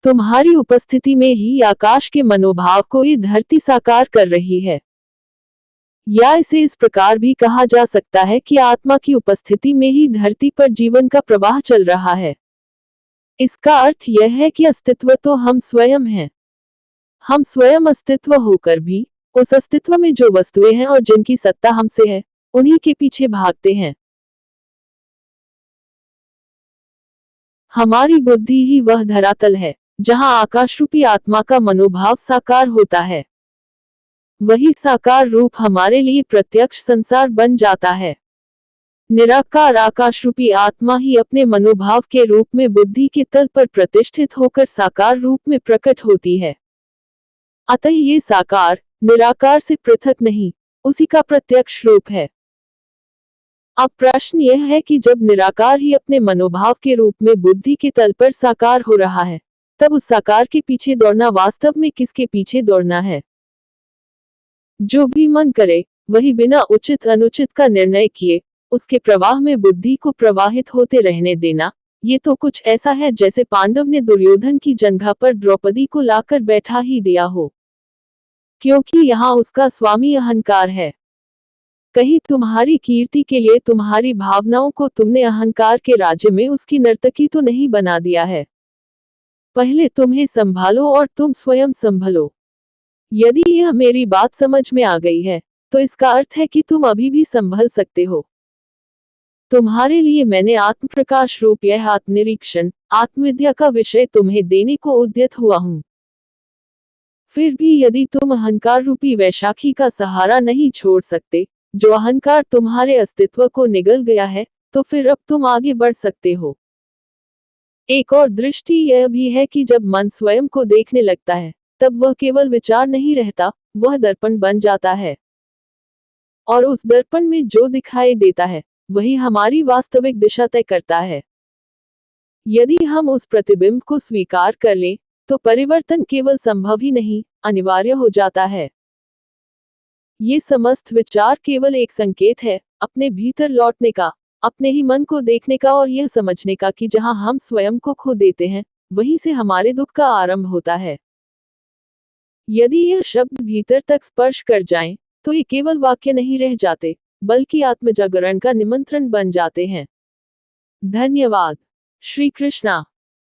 तुम्हारी उपस्थिति में ही आकाश के मनोभाव को ये धरती साकार कर रही है। या इसे इस प्रकार भी कहा जा सकता है कि आत्मा की उपस्थिति में ही धरती पर जीवन का प्रवाह चल रहा है। इसका अर्थ यह है कि अस्तित्व तो हम स्वयं हैं। हम स्वयं अस्तित्व होकर भी उस अस्तित्व में जो वस्तुएं हैं और जिनकी सत्ता हमसे है, उन्हीं के पीछे भागते हैं। हमारी बुद्धि ही वह धरातल है जहां आकाश रूपी आत्मा का मनोभाव साकार होता है। वही साकार रूप हमारे लिए प्रत्यक्ष संसार बन जाता है। निराकार आकाश रूपी आत्मा ही अपने मनोभाव के रूप में बुद्धि के तल पर प्रतिष्ठित होकर साकार रूप में प्रकट होती है। अतः ये साकार निराकार से पृथक नहीं, उसी का प्रत्यक्ष रूप है। अब प्रश्न यह है कि जब निराकार ही अपने मनोभाव के रूप में बुद्धि के तल पर साकार हो रहा है, तब उस साकार के पीछे दौड़ना वास्तव में किसके पीछे दौड़ना है? जो भी मन करे वही बिना उचित अनुचित का निर्णय किए उसके प्रवाह में बुद्धि को प्रवाहित होते रहने देना, ये तो कुछ ऐसा है जैसे पांडव ने दुर्योधन की जंघा पर द्रौपदी को लाकर बैठा ही दिया हो, क्योंकि यहाँ उसका स्वामी अहंकार है। कहीं तुम्हारी कीर्ति के लिए तुम्हारी भावनाओं को तुमने अहंकार के राज्य में उसकी नर्तकी तो नहीं बना दिया है। पहले तुम्हें संभालो और तुम स्वयं संभलो। यदि यह मेरी बात समझ में आ गई है, तो इसका अर्थ है कि तुम अभी भी संभल सकते हो। तुम्हारे लिए मैंने आत्म प्रकाश रूप यह आत्मनिरीक्षण, आत्मविद्या का विषय तुम्हें देने को उद्यत हुआ हूं। फिर भी यदि तुम अहंकार रूपी वैशाखी का सहारा नहीं छोड़ सकते, जो अहंकार तुम्हारे अस्तित्व को निगल गया है, तो फिर अब तुम आगे बढ़ सकते हो। एक और दृष्टि यह भी है कि जब मन स्वयं को देखने लगता है, तब वह केवल विचार नहीं रहता, वह दर्पण बन जाता है। और उस दर्पण में जो दिखाई देता है, वही हमारी वास्तविक दिशा तय करता है। यदि हम उस प्रतिबिंब को स्वीकार कर लें, तो परिवर्तन केवल संभव ही नहीं, अनिवार्य हो जाता है। ये समस्त विचार केवल एक संकेत है अपने भीतर लौटने का, अपने ही मन को देखने का और यह समझने का कि जहां हम स्वयं को खो देते हैं, वहीं से हमारे दुख का आरंभ होता है। यदि यह शब्द भीतर तक स्पर्श कर जाएं, तो ये केवल वाक्य नहीं रह जाते, बल्कि आत्मजागरण का निमंत्रण बन जाते हैं। धन्यवाद। श्री कृष्णा।